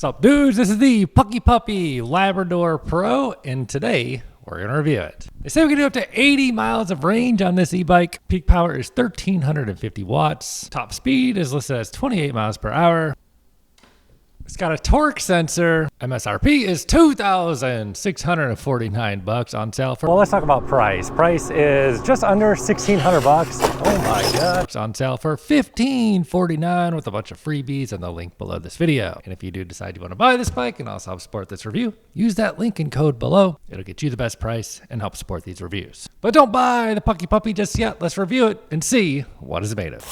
What's up, dudes? This is the Puckipuppy Labrador Pro, and today we're going to review it. They say we can do up to 80 miles of range on this e-bike. Peak power is 1,350 watts. Top speed is listed as 28 miles per hour. It's got a torque sensor. MSRP is $2,649 on sale for. Well, let's talk about price. Price is just under 1,600 bucks. Oh my God. It's on sale for $1,549 with a bunch of freebies and the link below this video. And if you do decide you want to buy this bike and also help support this review, use that link and code below. It'll get you the best price and help support these reviews. But don't buy the Puckipuppy just yet. Let's review it and see what it's made of.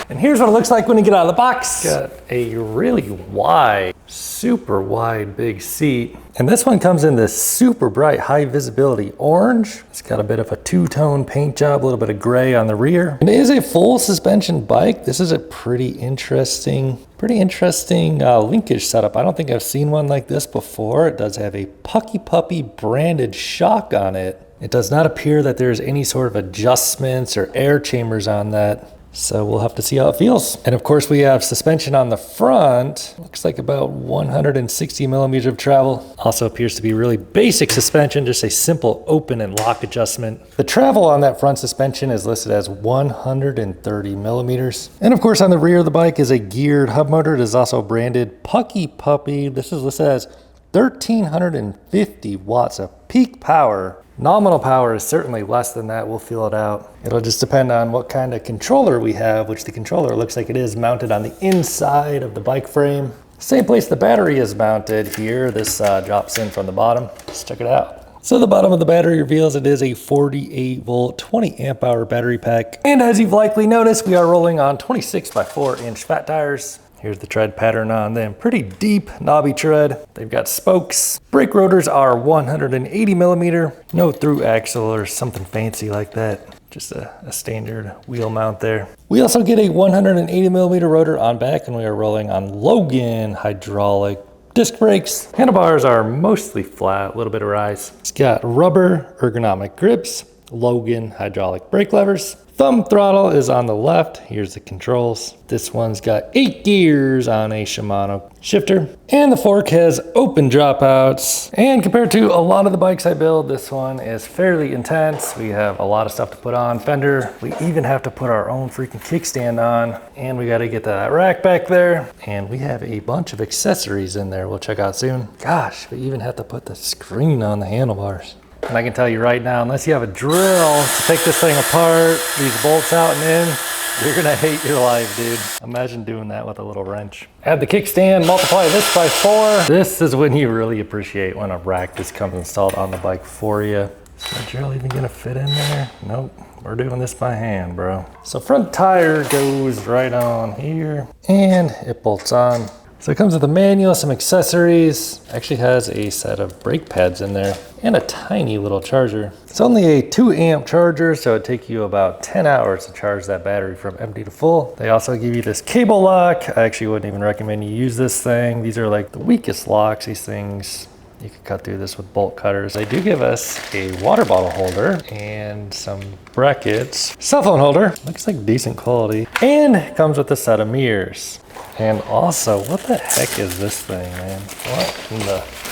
And here's what it looks like when you get out of the box. Got a really wide, super wide, big seat. And this one comes in this super bright, high visibility orange. It's got a bit of a two-tone paint job, a little bit of gray on the rear. It is a full suspension bike. This is a pretty interesting linkage setup. I don't think I've seen one like this before. It does have a Puckipuppy branded shock on it. It does not appear that there's any sort of adjustments or air chambers on that. So we'll have to see how it feels. And of course we have suspension on the front. Looks like about 160 millimeters of travel. Also appears to be really basic suspension, just a simple open and lock adjustment. The travel on that front suspension is listed as 130 millimeters. And of course on the rear of the bike is a geared hub motor. It is also branded Puckipuppy. This is listed as 1,350 watts of peak power. Nominal power is certainly less than that. We'll feel it out. It'll just depend on what kind of controller we have, which the controller looks like it is mounted on the inside of the bike frame. Same place the battery is mounted here. This drops in from the bottom. Let's check it out. So the bottom of the battery reveals it is a 48 volt, 20 amp hour battery pack. And as you've likely noticed, we are rolling on 26 by 4 inch fat tires. Here's the tread pattern on them. Pretty deep, knobby tread. They've got spokes. Brake rotors are 180 millimeter. No through axle or something fancy like that. Just a standard wheel mount there. We also get a 180 millimeter rotor on back, and we are rolling on Logan hydraulic disc brakes. Handlebars are mostly flat, a little bit of rise. It's got rubber ergonomic grips, Logan hydraulic brake levers. Thumb throttle is on the left. Here's the controls. This one's got 8 gears on a Shimano shifter. And the fork has open dropouts. And compared to a lot of the bikes I build, this one is fairly intense. We have a lot of stuff to put on. Fender. We even have to put our own freaking kickstand on. And we got to get that rack back there. And we have a bunch of accessories in there we'll check out soon. Gosh, we even have to put the screen on the handlebars. And I can tell you right now, unless you have a drill to take this thing apart, these bolts out and in, you're gonna hate your life, dude. Imagine doing that with a little wrench. Add the kickstand, multiply this by 4. This is when you really appreciate when a rack just comes installed on the bike for you. Is that drill even gonna fit in there? Nope, we're doing this by hand, bro. So front tire goes right on here, and it bolts on. So it comes with a manual, some accessories. Actually has a set of brake pads in there and a tiny little charger. It's only a 2 amp charger, so it'd take you about 10 hours to charge that battery from empty to full. They also give you this cable lock. I actually wouldn't even recommend you use this thing. These are like the weakest locks. These things, you can cut through this with bolt cutters. They do give us a water bottle holder and some brackets. Cell phone holder, looks like decent quality. And it comes with a set of mirrors. And also, what the heck is this thing, man?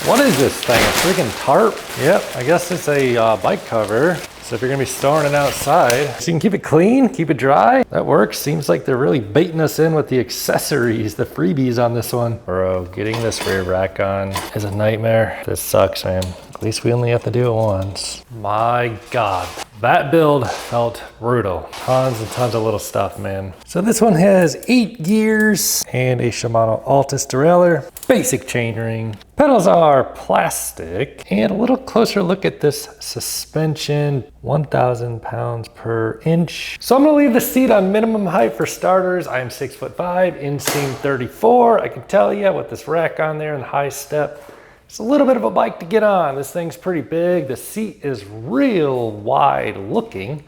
What is this thing? A freaking tarp? Yep, I guess it's a bike cover. So if you're gonna be storing it outside, so you can keep it clean, keep it dry, that works. Seems like they're really baiting us in with the accessories, the freebies on this one. Bro, getting this rear rack on is a nightmare. This sucks, man. At least we only have to do it once. My God. That build felt brutal. Tons and tons of little stuff, man. So this one has 8 gears and a Shimano Altus derailleur, basic chainring. Pedals are plastic, and a little closer look at this suspension, 1,000 pounds per inch. So I'm gonna leave the seat on minimum height for starters. I'm 6'5", inseam 34. I can tell you with this rack on there and high step, it's a little bit of a bike to get on. This thing's pretty big. The seat is real wide looking.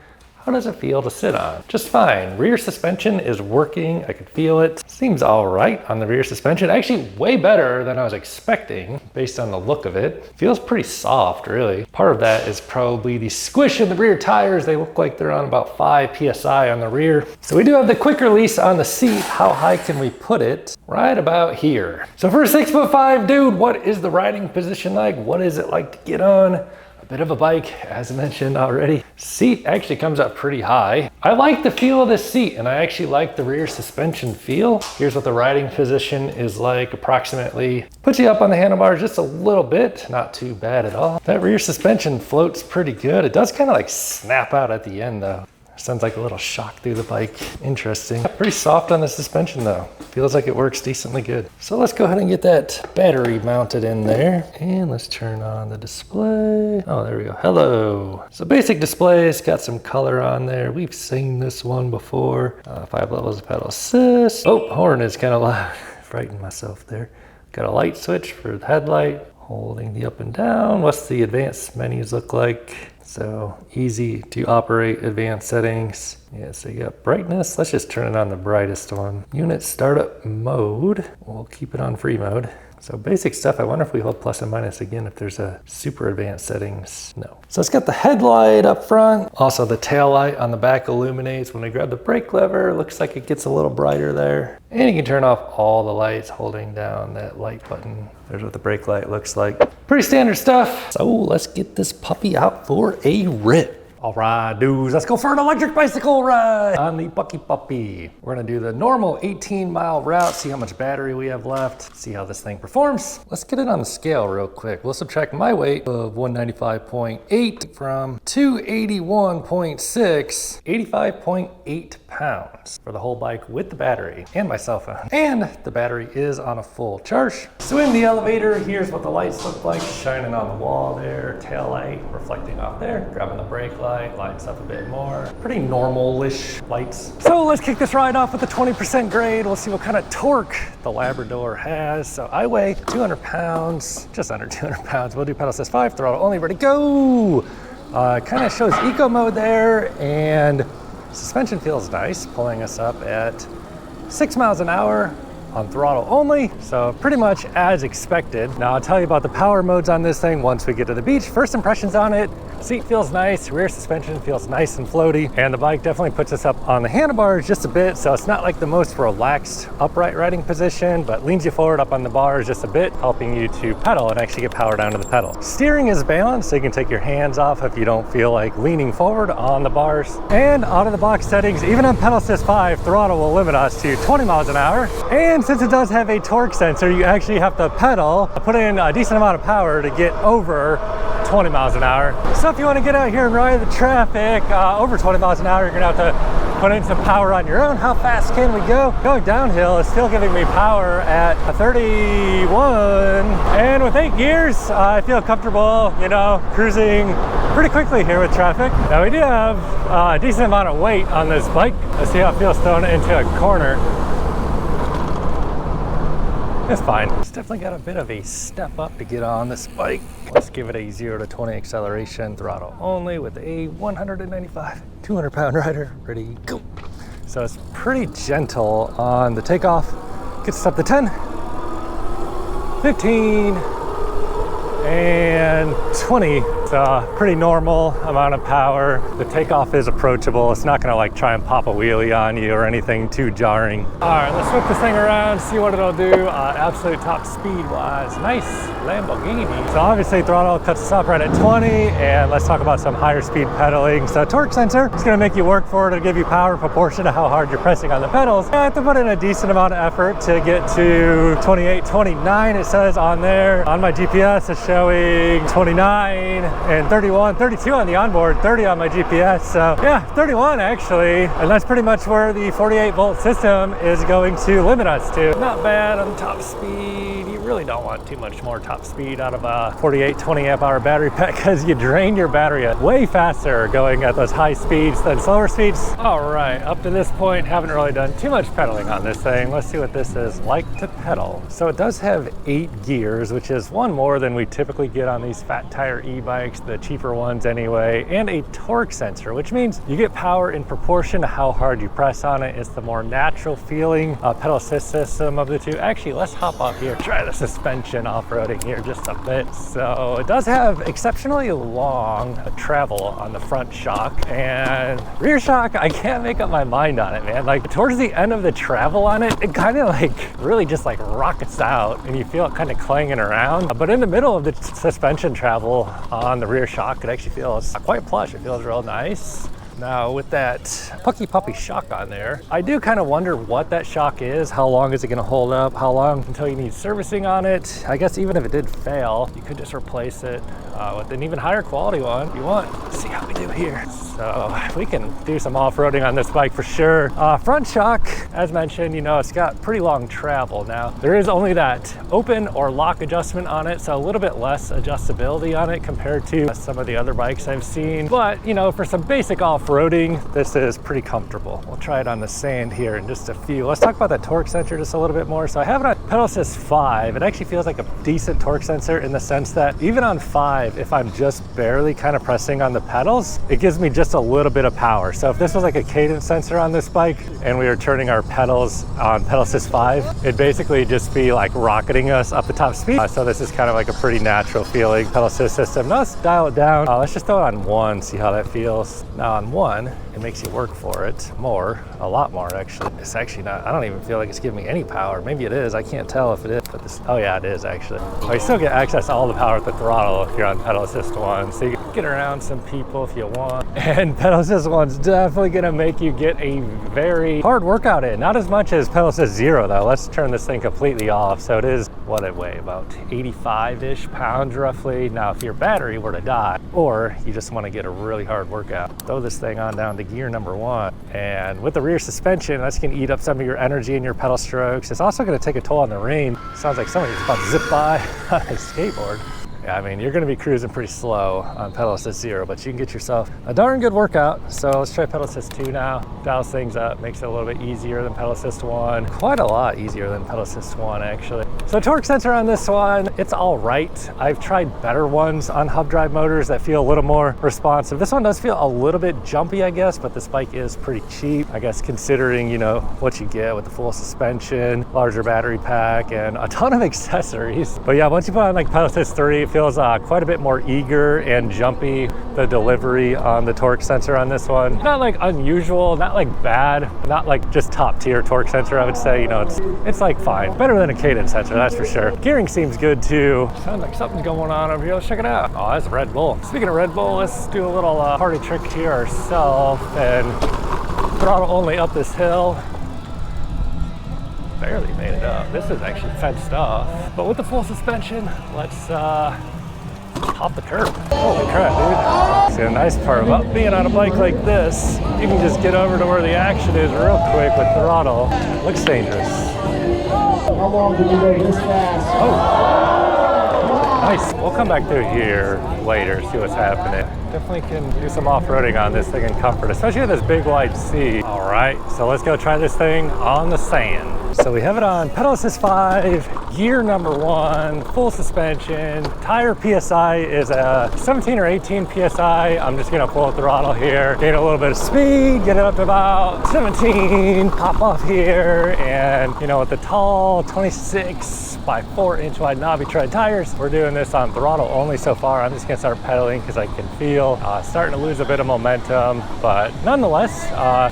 How does it feel to sit on? Just fine. Rear suspension is working. I can feel it. Seems all right on the rear suspension. Actually, way better than I was expecting based on the look of it. Feels pretty soft, really. Part of that is probably the squish in the rear tires. They look like they're on about 5 PSI on the rear. So we do have the quick release on the seat. How high can we put it? Right about here. So for a 6'5" dude, what is the riding position like? What is it like to get on? A bit of a bike, as mentioned already. Seat actually comes up pretty high. I like the feel of this seat, and I actually like the rear suspension feel. Here's what the riding position is like approximately. Puts you up on the handlebars just a little bit, not too bad at all. That rear suspension floats pretty good. It does kind of like snap out at the end though. Sounds like a little shock through the bike. Interesting. Pretty soft on the suspension though. Feels like it works decently good. So let's go ahead and get that battery mounted in there. And let's turn on the display. Oh, there we go. Hello. So basic display, it's got some color on there. We've seen this one before. 5 levels of pedal assist. Oh, horn is kind of loud. Frightened myself there. Got a light switch for the headlight. Holding the up and down. What's the advanced menus look like? So easy to operate, advanced settings. Yeah, so you got brightness. Let's just turn it on the brightest one. Unit startup mode. We'll keep it on free mode. So basic stuff. I wonder if we hold plus and minus again, if there's a super advanced settings. No. So it's got the headlight up front. Also the tail light on the back illuminates. When I grab the brake lever, it looks like it gets a little brighter there. And you can turn off all the lights holding down that light button. There's what the brake light looks like. Pretty standard stuff. So let's get this puppy out for a rip. All right, dudes, let's go for an electric bicycle ride on the Puckipuppy. We're gonna do the normal 18-mile route, see how much battery we have left, see how this thing performs. Let's get it on the scale real quick. We'll subtract my weight of 195.8 from 281.6, 85.8 pounds for the whole bike with the battery and my cell phone. And the battery is on a full charge. So in the elevator, here's what the lights look like, shining on the wall there, tail light reflecting off there, grabbing the brake light, lights up a bit more. Pretty normal-ish lights. So let's kick this ride off with the 20% grade. We'll see what kind of torque the Labrador has. So I weigh 200 pounds, just under 200 pounds. We'll do pedal assist 5, throttle only, ready, go! Kind of shows eco mode there, and suspension feels nice, pulling us up at 6 miles an hour on throttle only, so pretty much as expected. Now I'll tell you about the power modes on this thing once we get to the beach. First impressions on it, seat feels nice, rear suspension feels nice and floaty, and the bike definitely puts us up on the handlebars just a bit, so it's not like the most relaxed upright riding position, but leans you forward up on the bars just a bit, helping you to pedal and actually get power down to the pedal. Steering is balanced, so you can take your hands off if you don't feel like leaning forward on the bars. And out of the box settings, even on pedal assist 5, throttle will limit us to 20 miles an hour. And since it does have a torque sensor, you actually have to pedal, put in a decent amount of power to get over 20 miles an hour. So if you want to get out here and ride the traffic over 20 miles an hour, you're gonna have to put in some power on your own. How fast can we go? Going downhill is still giving me power at 31. And with 8 gears, I feel comfortable, you know, cruising pretty quickly here with traffic. Now we do have a decent amount of weight on this bike. Let's see how it feels throwing it into a corner. It's fine. It's definitely got a bit of a step up to get on this bike. Let's give it a 0 to 20 acceleration, throttle only with a 195, 200-pound rider. Ready, go. So it's pretty gentle on the takeoff. Gets us up to 10, 15, and 20. It's a pretty normal amount of power. The takeoff is approachable. It's not gonna like try and pop a wheelie on you or anything too jarring. All right, let's flip this thing around, see what it'll do. Absolute top speed wise, nice Lamborghini. So obviously throttle cuts us up right at 20, and let's talk about some higher speed pedaling. So torque sensor is gonna make you work for it to give you power proportion to how hard you're pressing on the pedals. I have to put in a decent amount of effort to get to 28, 29, it says on there. On my GPS, it's showing 29 and 31, 32 on the onboard, 30 on my GPS. So yeah, 31 actually. And that's pretty much where the 48-volt system is going to limit us to. Not bad on top speed. You really don't want too much more top speed out of a 48, 20 amp hour battery pack because you drain your battery way faster going at those high speeds than slower speeds. All right, up to this point, haven't really done too much pedaling on this thing. Let's see what this is like to pedal. So it does have 8 gears, which is one more than we typically get on these fat tire e-bikes. bikes, the cheaper ones anyway, and a torque sensor, which means you get power in proportion to how hard you press on it. It's the more natural feeling pedal assist system of the two. Actually, let's hop up here, try the suspension off-roading here just a bit. So it does have exceptionally long travel on the front shock, and rear shock, I can't make up my mind on it, man. Like towards the end of the travel on it, it kind of like really just like rockets out and you feel it kind of clanging around. But in the middle of the suspension travel on the rear shock, it actually feels quite plush. It feels real nice. Now with that Puckipuppy shock on there, I do kind of wonder what that shock is. How long is it gonna hold up? How long until you need servicing on it? I guess even if it did fail, you could just replace it with an even higher quality one if you want. Let's see how we do here. So we can do some off-roading on this bike for sure. Front shock, as mentioned, you know, it's got pretty long travel. Now there is only that open or lock adjustment on it, so a little bit less adjustability on it compared to some of the other bikes I've seen. But you know, for some basic off-roading, this is pretty comfortable. We'll try it on the sand here in just a few. Let's talk about that torque sensor just a little bit more. So I have it on pedal assist 5. It actually feels like a decent torque sensor in the sense that even on 5, if I'm just barely kind of pressing on the pedals, it gives me just a little bit of power. So if this was like a cadence sensor on this bike and we were turning our pedals on pedal assist 5, it'd basically just be like rocketing us up the top speed. So this is kind of like a pretty natural feeling pedal assist system. Now let's dial it down. Let's just throw it on 1, see how that feels. Now on 1, it makes you work for it more, a lot more actually. It's actually not, I don't even feel like it's giving me any power. Maybe it is, I can't tell if it is, but this, oh yeah, it is actually. But you still get access to all the power with the throttle if you're on pedal assist 1. So you can get around some people if you want. And pedal assist 1's definitely gonna make you get a very hard workout in. Not as much as pedal assist 0 though. Let's turn this thing completely off. So it is, what it weigh, about 85-ish pounds roughly. Now if your battery were to die, or you just wanna get a really hard workout, throw this thing on down to gear number 1. And with the rear suspension, that's gonna eat up some of your energy in your pedal strokes. It's also gonna take a toll on the range. Sounds like somebody's about to zip by on a skateboard. Yeah, I mean, you're gonna be cruising pretty slow on pedal assist 0, but you can get yourself a darn good workout. So let's try pedal assist 2 now. Dials things up, makes it a little bit easier than pedal assist 1. Quite a lot easier than pedal assist 1, actually. So torque sensor on this one, it's all right. I've tried better ones on hub drive motors that feel a little more responsive. This one does feel a little bit jumpy, I guess, but this bike is pretty cheap, I guess, considering, you know, what you get with the full suspension, larger battery pack, and a ton of accessories. But yeah, once you put on like pedal assist 3, it feels quite a bit more eager and jumpy, the delivery on the torque sensor on this one. Not like unusual, not like bad, not like just top tier torque sensor, I would say. You know, it's like fine. Better than a cadence sensor, that's for sure. Gearing seems good too. Sounds like something's going on over here. Let's check it out. Oh, that's Red Bull. Speaking of Red Bull, let's do a little party trick here ourselves and throttle only up this hill. Barely made it up. This is actually fenced off. But with the full suspension, let's hop the curb. Holy crap, dude. See, the nice part about being on a bike like this, you can just get over to where the action is real quick with throttle. Looks dangerous. How long did you go this fast? Oh, nice. We'll come back through here later, see what's happening. Definitely can do some off-roading on this thing in comfort, especially with this big wide seat. All right, so let's go try this thing on the sand. So we have it on pedal assist 5, gear number 1, full suspension. Tire PSI is a 17 or 18 PSI. I'm just gonna pull the throttle here, gain a little bit of speed, get it up to about 17, pop off here, and you know, with the tall 26 by 4-inch wide knobby tread tires, we're doing this on throttle only so far. I'm just gonna start pedaling because I can feel starting to lose a bit of momentum, but nonetheless,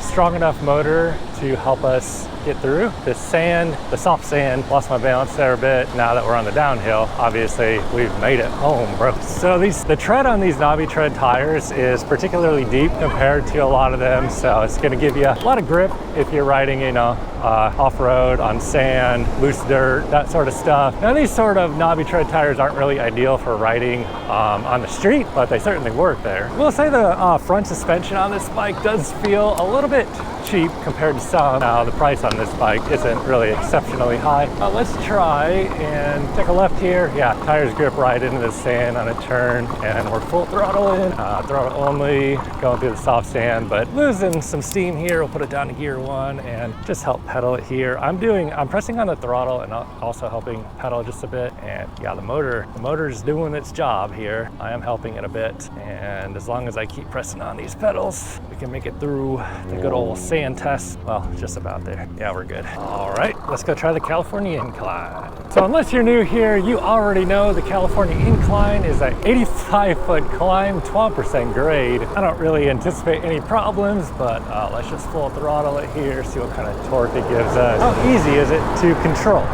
strong enough motor to help us get through this sand, the soft sand. Lost my balance there a bit. Now that we're on the downhill, obviously we've made it home, bro. So the tread on these knobby tread tires is particularly deep compared to a lot of them. So it's gonna give you a lot of grip if you're riding, you know, off-road, on sand, loose dirt, that sort of stuff. Now these sort of knobby tread tires aren't really ideal for riding on the street, but they certainly work there. We'll say the front suspension on this bike does feel a little bit cheap compared to some. Now the price on this bike isn't really exceptionally high. Let's try and take a left here. Yeah, tires grip right into the sand on a turn, and we're full throttle in, throttle only, going through the soft sand, but losing some steam here. We'll put it down to gear 1 and just help pedal it here. I'm pressing on the throttle and also helping pedal just a bit. And yeah, the motor's doing its job here. I am helping it a bit, and as long as I keep pressing on these pedals, we can make it through the good old sand test. Well, just about there. Yeah, we're good. All right, let's go try the California Incline. So unless you're new here, you already know the California Incline is an 85-foot climb, 12% grade. I don't really anticipate any problems, but let's just full throttle it here, see what kind of torque it gives us. How easy is it to control?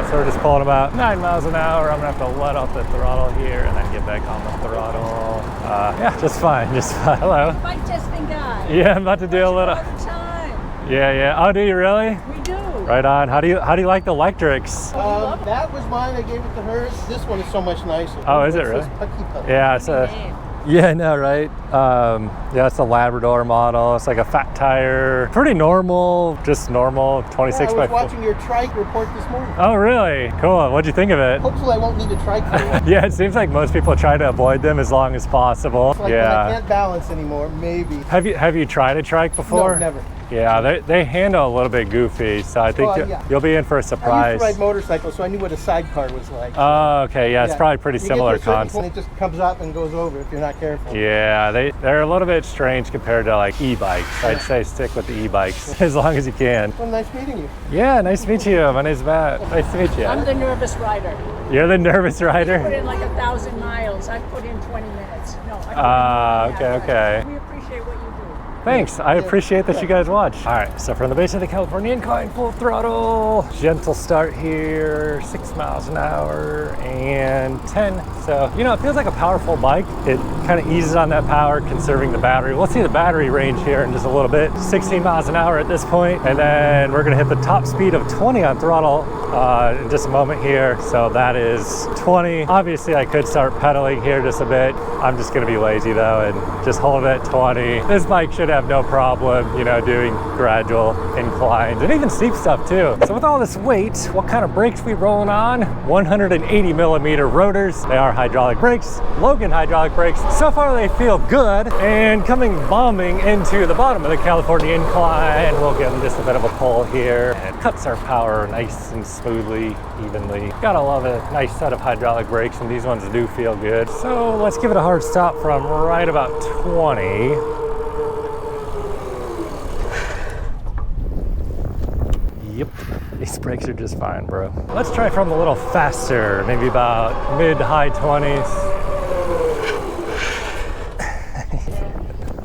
So we're just pulling about 9 miles an hour. I'm gonna have to let off the throttle here and then get back on the throttle. Yeah, just fine, just fine. Hello. Bike testing guy. Yeah, I'm about to do a little. All the time. Yeah. Oh, do you really? We do. Right on. How do you like the electrics? That was mine. I gave it to her. This one is so much nicer. Oh, is it really? Puckipuppy. Yeah, it's a. Yeah, no, right? Yeah, it's a Labrador model. It's like a fat tire. Pretty normal, just normal 26 I was by 4. watching your trike report this morning. Oh, really? Cool. What'd you think of it? Hopefully I won't need a trike for a while. Yeah, it seems like most people try to avoid them as long as possible. Like when I can't balance anymore, maybe. Have you tried a trike before? No, never. Yeah, they handle a little bit goofy, so I think you'll be in for a I surprise. used to ride motorcycles, so I knew what a sidecar was like. Oh, okay. Yeah, it's probably pretty similar concept. It just comes up and goes over if you're not careful. Yeah, they're a little bit strange compared to like e-bikes. I'd say stick with the e-bikes as long as you can. Well, nice meeting you. Yeah, nice to meet you. My name's Matt. Nice to meet you. I'm the nervous rider. You're the nervous I put rider? in like 1,000 miles. I put in 20 minutes. No, I put in okay. We appreciate what you do. Thanks. I appreciate that you guys watch. All right, so from the base of the California Incline, full throttle, gentle start here, 6 miles an hour and 10. So, you know, it feels like a powerful bike. It kind of eases on that power, conserving the battery. We'll see the battery range here in just a little bit. 16 miles an hour at this point, and then we're gonna hit the top speed of 20 on throttle in just a moment here. So that is 20. Obviously, I could start pedaling here just a bit. I'm just gonna be lazy though and just hold it at 20. This bike should have no problem, you know, doing gradual inclines and even steep stuff too. So with all this weight, what kind of brakes we rolling on? 180 millimeter rotors. They are hydraulic brakes, Logan hydraulic brakes. So far they feel good. And coming bombing into the bottom of the California Incline, we'll give them just a bit of a pull here. And it cuts our power nice and smoothly, evenly. Gotta love a nice set of hydraulic brakes, and these ones do feel good. So let's give it a hard stop from right about 20. Yep, these brakes are just fine, bro. Let's try from a little faster, maybe about mid to high 20s.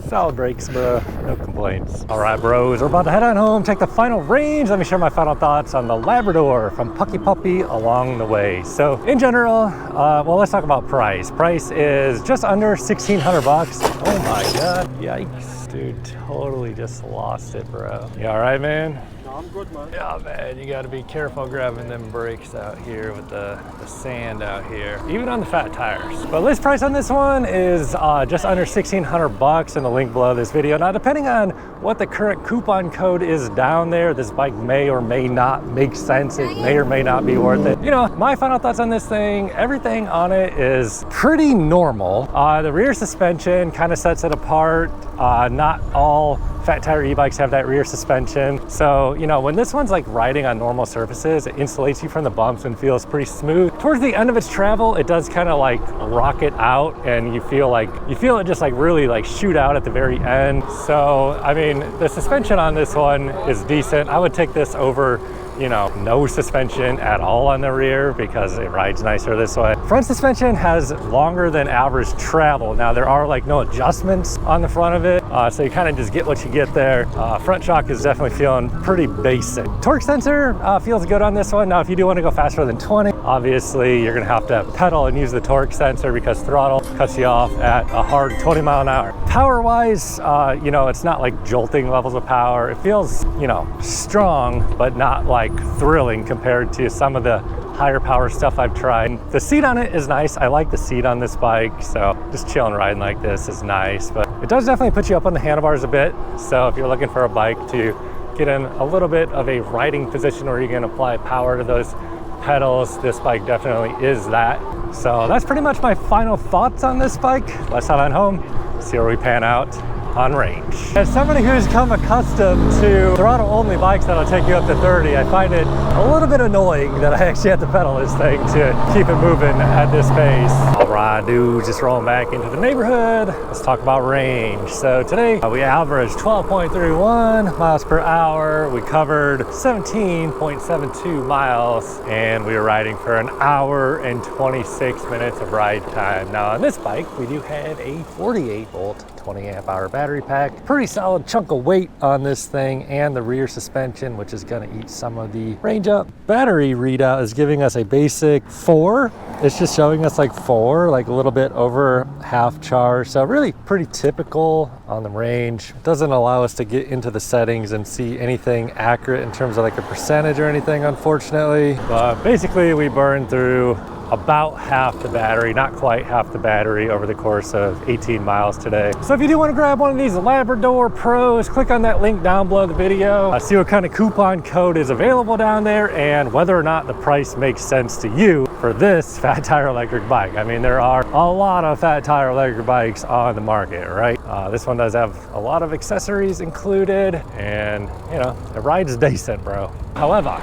Solid brakes, bro, no complaints. All right, bros, we're about to head on home, take the final range. Let me share my final thoughts on the Labrador from Puckipuppy along the way. So in general, well, let's talk about price. Price is just under 1,600 bucks. Oh my God, yikes. Dude, totally just lost it, bro. You all right, man? I'm good, man. Yeah, man, you gotta be careful grabbing them brakes out here with the sand out here, even on the fat tires. But list price on this one is just under 1,600 bucks in the link below this video. Now, depending on what the current coupon code is down there, this bike may or may not make sense. It may or may not be worth it. You know, my final thoughts on this thing, everything on it is pretty normal. The rear suspension kind of sets it apart. Not all fat tire e-bikes have that rear suspension. So, you know, when this one's like riding on normal surfaces, it insulates you from the bumps and feels pretty smooth. Towards the end of its travel, it does kind of like rocket out, and you feel it just like really like shoot out at the very end. So, I mean, the suspension on this one is decent. I would take this over, you know, no suspension at all on the rear because it rides nicer this way. Front suspension has longer than average travel. Now, there are like no adjustments on the front of it, so you kind of just get what you get there. Front shock is definitely feeling pretty basic. Torque sensor feels good on this one. Now, if you do want to go faster than 20, obviously you're gonna have to pedal and use the torque sensor because throttle cuts you off at a hard 20 mile an hour. Power-wise, you know, it's not like jolting levels of power. It feels, you know, strong, but not like thrilling compared to some of the higher power stuff I've tried. The seat on it is nice. I like the seat on this bike, so just chilling riding like this is nice, but it does definitely put you up on the handlebars a bit. So if you're looking for a bike to get in a little bit of a riding position where you can apply power to those pedals. This bike definitely is that. So that's pretty much my final thoughts on this bike. Let's head on home, see where we pan out on range. As somebody who's come accustomed to throttle-only bikes that'll take you up to 30, I find it a little bit annoying that I actually have to pedal this thing to keep it moving at this pace. All right, dudes, just rolling back into the neighborhood. Let's talk about range. So today we averaged 12.31 miles per hour. We covered 17.72 miles, and we were riding for an hour and 26 minutes of ride time. Now on this bike, we do have a 48 volt 20 amp hour battery pack. Pretty solid chunk of weight on this thing, and the rear suspension, which is gonna eat some of the range up. Battery readout is giving us a basic 4. It's just showing us like 4, like a little bit over half charge. So really pretty typical on the range. It doesn't allow us to get into the settings and see anything accurate in terms of like a percentage or anything, unfortunately. But basically we burned through about half the battery, not quite half the battery, over the course of 18 miles today. So if you do want to grab one of these Labrador Pros, click on that link down below the video. See what kind of coupon code is available down there and whether or not the price makes sense to you for this fat tire electric bike. I mean, there are a lot of fat tire electric bikes on the market, right? This one does have a lot of accessories included, and you know, it rides decent, bro. However,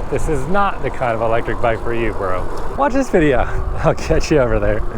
if this is not the kind of electric bike for you, bro, watch this video. I'll catch you over there.